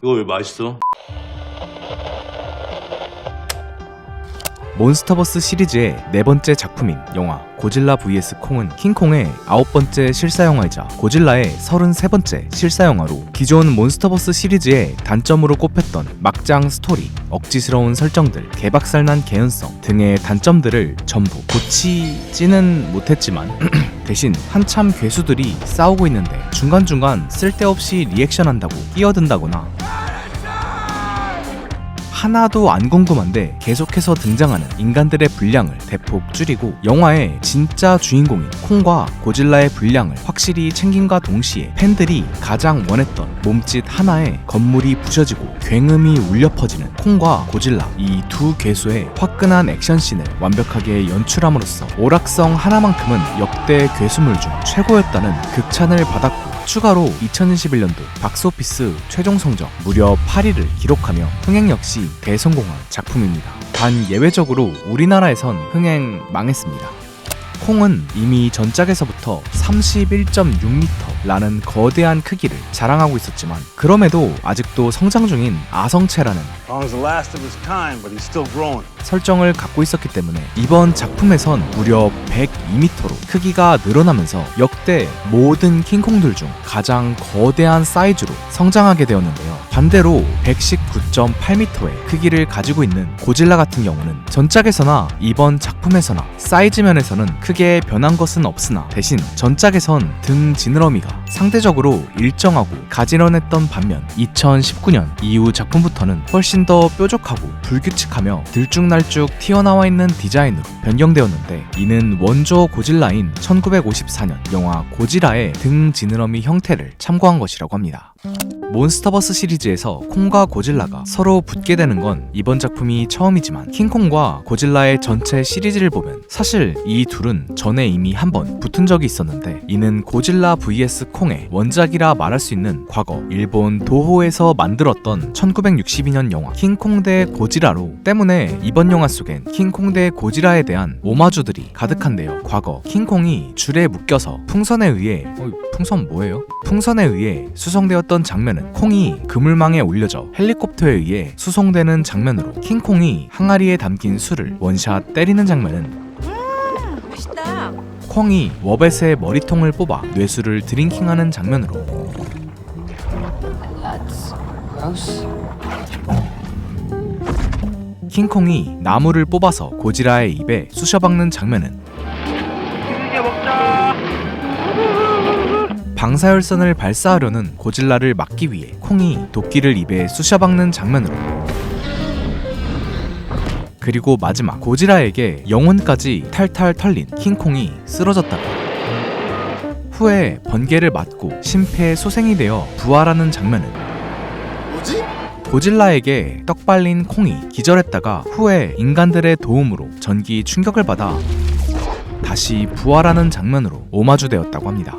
그거 왜 맛있어? 몬스터버스 시리즈의 네 번째 작품인 영화 고질라 vs 콩은 킹콩의 9번째 실사영화이자 고질라의 33번째 실사영화로 기존 몬스터버스 시리즈의 단점으로 꼽혔던 막장 스토리, 억지스러운 설정들, 개박살난 개연성 등의 단점들을 전부 고치지는 못했지만 대신 한참 괴수들이 싸우고 있는데 중간중간 쓸데없이 리액션한다고 끼어든다거나 하나도 안 궁금한데 계속해서 등장하는 인간들의 분량을 대폭 줄이고 영화의 진짜 주인공인 콩과 고질라의 분량을 확실히 챙김과 동시에 팬들이 가장 원했던 몸짓 하나에 건물이 부셔지고 굉음이 울려 퍼지는 콩과 고질라 이 두 괴수의 화끈한 액션씬을 완벽하게 연출함으로써 오락성 하나만큼은 역대 괴수물 중 최고였다는 극찬을 받았고 추가로 2021년도 박스오피스 최종 성적 무려 8위를 기록하며 흥행 역시 대성공한 작품입니다. 단 예외적으로 우리나라에선 흥행 망했습니다. 콩은 이미 전작에서부터 31.6m라는 거대한 크기를 자랑하고 있었지만 그럼에도 아직도 성장 중인 아성체라는 설정을 갖고 있었기 때문에 이번 작품에선 무려 102m로 크기가 늘어나면서 역대 모든 킹콩들 중 가장 거대한 사이즈로 성장하게 되었는데요. 반대로 119.8m의 크기를 가지고 있는 고질라 같은 경우는 전작에서나 이번 작품에서나 사이즈 면에서는 크게 변한 것은 없으나 대신 전작에선 등 지느러미가 상대적으로 일정하고 가지런했던 반면 2019년 이후 작품부터는 훨씬 더 뾰족하고 불규칙하며 들쭉날쭉 튀어나와 있는 디자인으로 변경되었는데 이는 원조 고질라인 1954년 영화 고지라의 등 지느러미 형태를 참고한 것이라고 합니다. 몬스터버스 시리즈에서 콩과 고질라가 서로 붙게 되는 건 이번 작품이 처음이지만 킹콩과 고질라의 전체 시리즈를 보면 사실 이 둘은 전에 이미 한번 붙은 적이 있었는데 이는 고질라 vs 콩의 원작이라 말할 수 있는 과거 일본 도호에서 만들었던 1962년 영화 킹콩 대 고지라로 때문에 이번 영화 속엔 킹콩 대 고지라에 대한 오마주들이 가득한데요. 과거 킹콩이 줄에 묶여서 풍선에 의해 풍선 뭐예요? 풍선에 의해 수송되었던 장면은 콩이 그물망에 올려져 헬리콥터에 의해 수송되는 장면으로 킹콩이 항아리에 담긴 술을 원샷 때리는 장면은 맛있다. 콩이 워벳의 머리통을 뽑아 뇌수를 드링킹하는 장면으로 킹콩이 나무를 뽑아서 고지라의 입에 쑤셔박는 장면은 방사열선을 발사하려는 고질라를 막기 위해 콩이 도끼를 입에 쑤셔박는 장면으로 그리고 마지막 고지라에게 영혼까지 탈탈 털린 킹콩이 쓰러졌다가 후에 번개를 맞고 심폐소생이 되어 부활하는 장면은 뭐지? 고질라에게 떡 발린 콩이 기절했다가 후에 인간들의 도움으로 전기 충격을 받아 다시 부활하는 장면으로 오마주되었다고 합니다.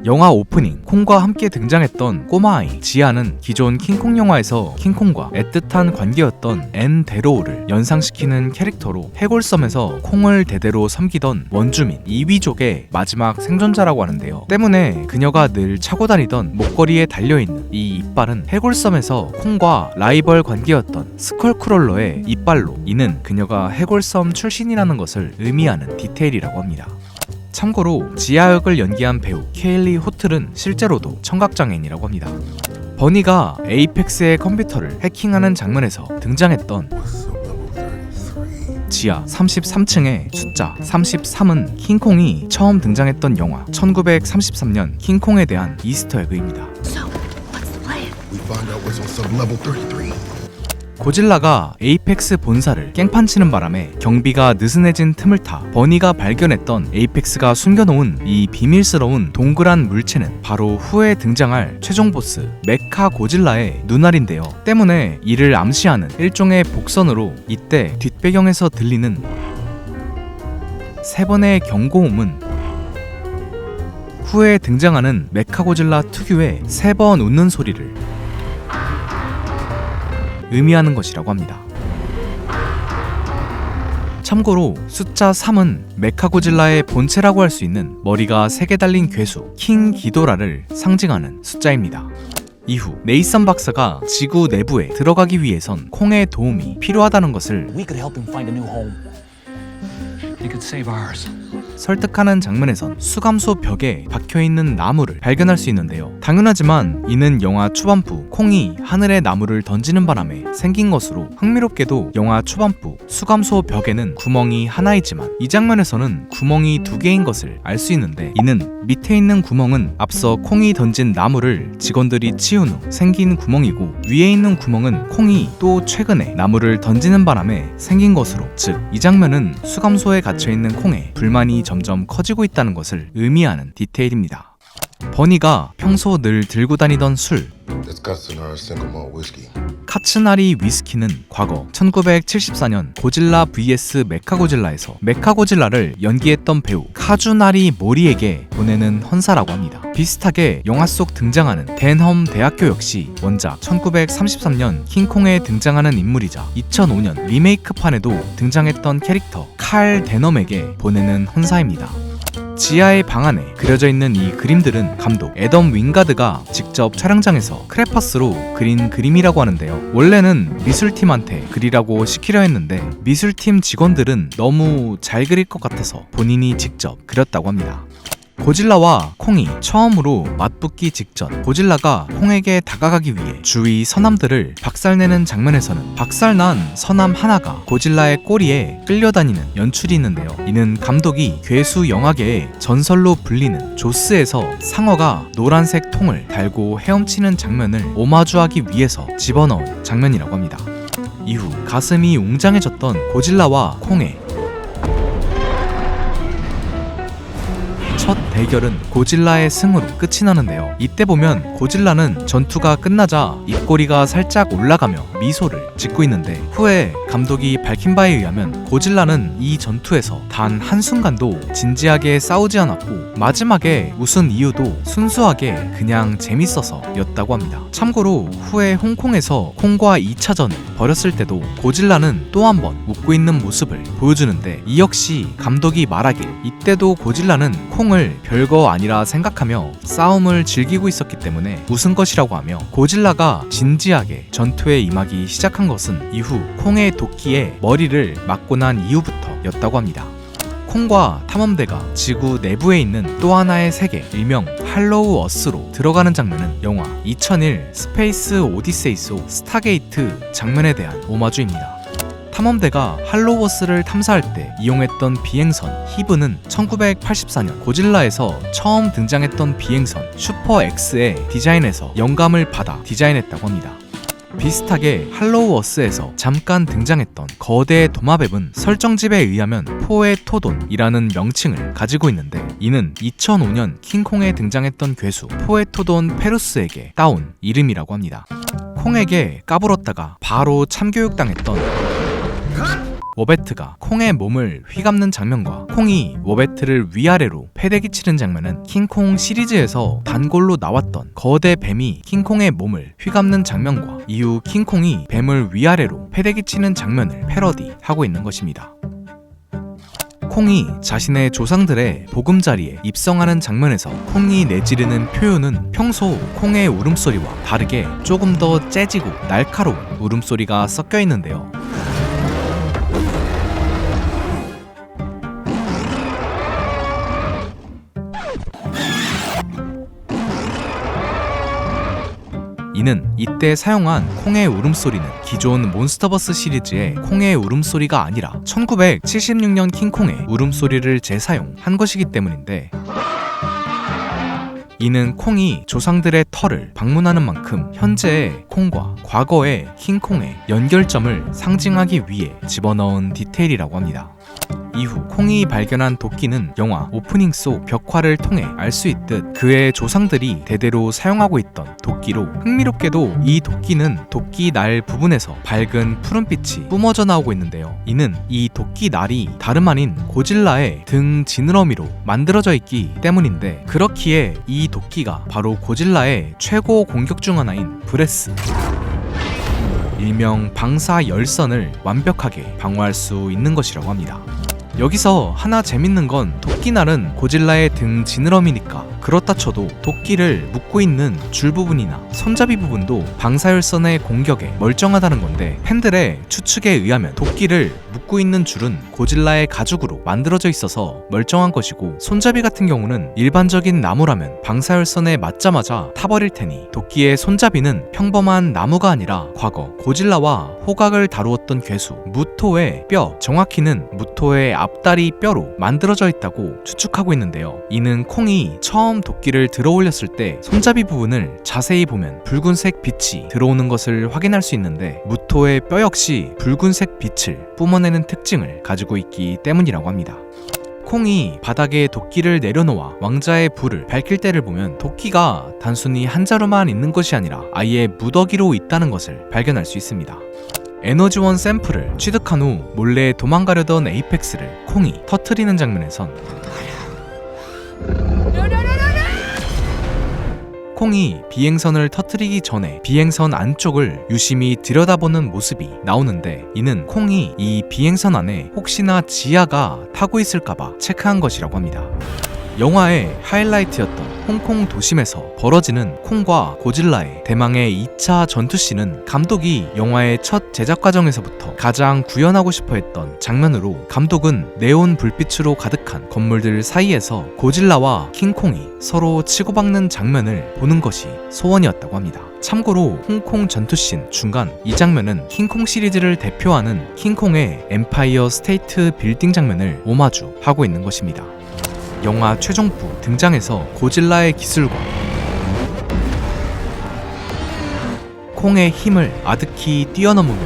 영화 오프닝 콩과 함께 등장했던 꼬마아이 지아는 기존 킹콩 영화에서 킹콩과 애틋한 관계였던 앤 데로우를 연상시키는 캐릭터로 해골섬에서 콩을 대대로 섬기던 원주민 이위족의 마지막 생존자라고 하는데요. 때문에 그녀가 늘 차고 다니던 목걸이에 달려있는 이 이빨은 해골섬에서 콩과 라이벌 관계였던 스컬크롤러의 이빨로 이는 그녀가 해골섬 출신이라는 것을 의미하는 디테일이라고 합니다. 참고로 지아 역을 연기한 배우 케일리 호틀은 실제로도 청각장애인이라고 합니다. 버니가 에이펙스의 컴퓨터를 해킹하는 장면에서 등장했던 지하 33층의 숫자 33은 킹콩이 처음 등장했던 영화 1933년 킹콩에 대한 이스터에그입니다. 고질라가 에이펙스 본사를 깽판치는 바람에 경비가 느슨해진 틈을 타 버니가 발견했던 에이펙스가 숨겨놓은 이 비밀스러운 동그란 물체는 바로 후에 등장할 최종 보스 메카 고질라의 눈알인데요. 때문에 이를 암시하는 일종의 복선으로 이때 뒷배경에서 들리는 3번의 경고음은 후에 등장하는 메카 고질라 특유의 3번 웃는 소리를 의미하는 것이라고 합니다. 참고로 숫자 3은 메카고질라의 본체라고 할 수 있는 머리가 3개 달린 괴수 킹 기도라를 상징하는 숫자입니다. 이후 네이선 박사가 지구 내부에 들어가기 위해선 콩의 도움이 필요하다는 것을 We could help him find a new home. He could save ours. 설득하는 장면에선 수감소 벽에 박혀있는 나무를 발견할 수 있는데요. 당연하지만 이는 영화 초반부 콩이 하늘에 나무를 던지는 바람에 생긴 것으로 흥미롭게도 영화 초반부 수감소 벽에는 구멍이 하나이지만 이 장면에서는 구멍이 2개인 것을 알 수 있는데, 이는 밑에 있는 구멍은 앞서 콩이 던진 나무를 직원들이 치운 후 생긴 구멍이고, 위에 있는 구멍은 콩이 또 최근에 나무를 던지는 바람에 생긴 것으로, 즉 이 장면은 수감소에 갇혀있는 콩에 불만이 점점 커지고 있다는 것을 의미하는 디테일입니다. 버니가 평소 늘 들고 다니던 술, It's Customary single malt whiskey. 카츠나리 위스키는 과거 1974년 고질라 vs 메카고질라에서 메카고질라를 연기했던 배우 카주나리 모리에게 보내는 헌사라고 합니다. 비슷하게 영화 속 등장하는 덴험 대학교 역시 원작 1933년 킹콩에 등장하는 인물이자 2005년 리메이크판에도 등장했던 캐릭터 칼 덴험에게 보내는 헌사입니다. 지하의 방 안에 그려져 있는 이 그림들은 감독 애덤 윙가드가 직접 촬영장에서 크레파스로 그린 그림이라고 하는데요. 원래는 미술팀한테 그리라고 시키려 했는데 미술팀 직원들은 너무 잘 그릴 것 같아서 본인이 직접 그렸다고 합니다. 고질라와 콩이 처음으로 맞붙기 직전, 고질라가 콩에게 다가가기 위해 주위 서남들을 박살내는 장면에서는 박살난 서남 하나가 고질라의 꼬리에 끌려다니는 연출이 있는데요. 이는 감독이 괴수 영화계의 전설로 불리는 조스에서 상어가 노란색 통을 달고 헤엄치는 장면을 오마주하기 위해서 집어넣은 장면이라고 합니다. 이후 가슴이 웅장해졌던 고질라와 콩의 첫 대결은 고질라의 승으로 끝이 나는데요. 이때 보면 고질라는 전투가 끝나자 입꼬리가 살짝 올라가며 미소를 짓고 있는데, 후에 감독이 밝힌 바에 의하면 고질라는 이 전투에서 단 한순간도 진지하게 싸우지 않았고 마지막에 웃은 이유도 순수하게 그냥 재밌어서 였다고 합니다. 참고로 후에 홍콩에서 콩과 2차전을 벌였을 때도 고질라는 또 한 번 웃고 있는 모습을 보여주는데, 이 역시 감독이 말하길 이때도 고질라는 콩을 별거 아니라 생각하며 싸움을 즐기고 있었기 때문에 웃은 것이라고 하며, 고질라가 진지하게 전투에 임하기 시작한 것은 이후 콩의 도끼에 머리를 맞고 난 이후부터 였다고 합니다. 콩과 탐험대가 지구 내부에 있는 또 하나의 세계, 일명 할로우 어스로 들어가는 장면은 영화 2001 스페이스 오디세이 속 스타게이트 장면에 대한 오마주입니다. 탐험대가 할로워스를 탐사할 때 이용했던 비행선 히브는 1984년 고질라에서 처음 등장했던 비행선 슈퍼 X의 디자인에서 영감을 받아 디자인했다고 합니다. 비슷하게 할로우어스에서 잠깐 등장했던 거대 도마뱀은 설정집에 의하면 포에토돈이라는 명칭을 가지고 있는데, 이는 2005년 킹콩에 등장했던 괴수 포에토돈 페루스에게 따온 이름이라고 합니다. 콩에게 까불었다가 바로 참교육당했던 워베트가 콩의 몸을 휘감는 장면과 콩이 워베트를 위아래로 패대기 치는 장면은 킹콩 시리즈에서 단골로 나왔던 거대 뱀이 킹콩의 몸을 휘감는 장면과 이후 킹콩이 뱀을 위아래로 패대기 치는 장면을 패러디하고 있는 것입니다. 콩이 자신의 조상들의 보금자리에 입성하는 장면에서 콩이 내지르는 표현은 평소 콩의 울음소리와 다르게 조금 더 재지고 날카로운 울음소리가 섞여 있는데요. 이는 이때 사용한 콩의 울음소리는 기존 몬스터버스 시리즈의 콩의 울음소리가 아니라 1976년 킹콩의 울음소리를 재사용한 것이기 때문인데, 이는 콩이 조상들의 터를 방문하는 만큼 현재의 콩과 과거의 킹콩의 연결점을 상징하기 위해 집어넣은 디테일이라고 합니다. 이후 콩이 발견한 도끼는 영화 오프닝 속 벽화를 통해 알 수 있듯 그의 조상들이 대대로 사용하고 있던 도끼로, 흥미롭게도 이 도끼는 도끼 날 부분에서 밝은 푸른빛이 뿜어져 나오고 있는데요. 이는 이 도끼 날이 다름 아닌 고질라의 등 지느러미로 만들어져 있기 때문인데, 그렇기에 이 도끼가 바로 고질라의 최고 공격 중 하나인 브레스, 일명 방사 열선을 완벽하게 방어할 수 있는 것이라고 합니다. 여기서 하나 재밌는 건 도끼날은 고질라의 등 지느러미니까 그렇다 쳐도 도끼를 묶고 있는 줄 부분이나 손잡이 부분도 방사율선의 공격에 멀쩡하다는 건데, 팬들의 추측에 의하면 도끼를 묶고 있는 줄은 고질라의 가죽으로 만들어져 있어서 멀쩡한 것이고, 손잡이 같은 경우는 일반적인 나무라면 방사율선에 맞자마자 타버릴 테니 도끼의 손잡이는 평범한 나무가 아니라 과거 고질라와 호각을 다루었던 괴수 무토의 뼈, 정확히는 무토의 앞다리 뼈로 만들어져 있다고 추측하고 있는데요. 이는 콩이 처음 도끼를 들어 올렸을 때 손잡이 부분을 자세히 보면 붉은색 빛이 들어오는 것을 확인할 수 있는데, 무토의 뼈 역시 붉은색 빛을 뿜어내는 특징을 가지고 있기 때문이라고 합니다. 콩이 바닥에 도끼를 내려놓아 왕자의 불을 밝힐 때를 보면 도끼가 단순히 한 자루만 있는 것이 아니라 아예 무더기로 있다는 것을 발견할 수 있습니다. 에너지원 샘플을 취득한 후 몰래 도망가려던 에이펙스를 콩이 터트리는 장면에선 콩이 비행선을 터트리기 전에 비행선 안쪽을 유심히 들여다보는 모습이 나오는데, 이는 콩이 이 비행선 안에 혹시나 지하가 타고 있을까봐 체크한 것이라고 합니다. 영화의 하이라이트였던 홍콩 도심에서 벌어지는 콩과 고질라의 대망의 2차 전투씬은 감독이 영화의 첫 제작 과정에서부터 가장 구현하고 싶어 했던 장면으로, 감독은 네온 불빛으로 가득한 건물들 사이에서 고질라와 킹콩이 서로 치고받는 장면을 보는 것이 소원이었다고 합니다. 참고로 홍콩 전투씬 중간 이 장면은 킹콩 시리즈를 대표하는 킹콩의 엠파이어 스테이트 빌딩 장면을 오마주하고 있는 것입니다. 영화 최종부 등장에서 고질라의 기술과 콩의 힘을 아득히 뛰어넘으며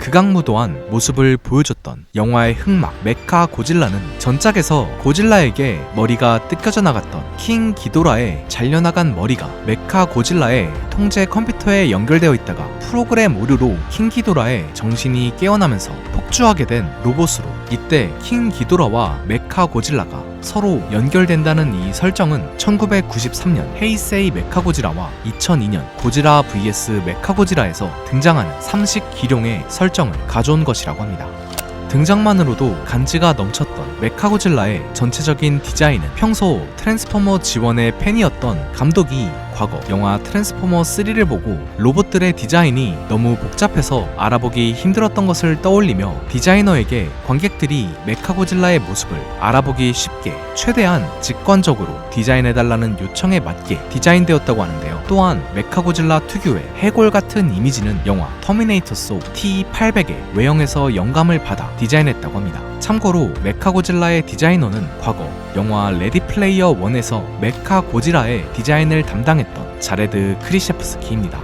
극악무도한 모습을 보여줬던 영화의 흑막 메카 고질라는 전작에서 고질라에게 머리가 뜯겨져 나갔던 킹 기도라의 잘려나간 머리가 메카 고질라의 통제 컴퓨터에 연결되어 있다가 프로그램 오류로 킹 기도라의 정신이 깨어나면서 폭주하게 된 로봇으로, 이때 킹 기도라와 메카 고질라가 서로 연결된다는 이 설정은 1993년 헤이세이 메카고지라와 2002년 고지라 vs 메카고지라에서 등장하는 삼식 기룡의 설정을 가져온 것이라고 합니다. 등장만으로도 간지가 넘쳤던 메카고질라의 전체적인 디자인은 평소 트랜스포머 지원의 팬이었던 감독이 과거 영화 트랜스포머 3를 보고 로봇들의 디자인이 너무 복잡해서 알아보기 힘들었던 것을 떠올리며 디자이너에게 관객들이 메카고질라의 모습을 알아보기 쉽게 최대한 직관적으로 디자인해달라는 요청에 맞게 디자인되었다고 하는데요. 또한 메카고질라 특유의 해골 같은 이미지는 영화 터미네이터 속 T-800의 외형에서 영감을 받아 디자인했다고 합니다. 참고로 메카고질라의 디자이너는 과거 영화 레디 플레이어 1에서 메카고지라의 디자인을 담당했던 자레드 크리셰프스키입니다.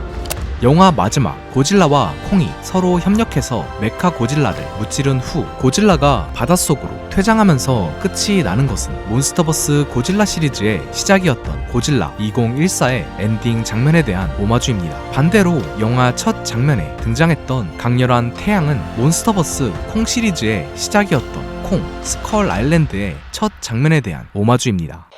영화 마지막 고질라와 콩이 서로 협력해서 메카고질라를 무찌른 후 고질라가 바닷속으로 퇴장하면서 끝이 나는 것은 몬스터버스 고질라 시리즈의 시작이었던 고질라 2014의 엔딩 장면에 대한 오마주입니다. 반대로 영화 첫 장면에 등장했던 강렬한 태양은 몬스터버스 콩 시리즈의 시작이었던 콩 스컬 아일랜드의 첫 장면에 대한 오마주입니다.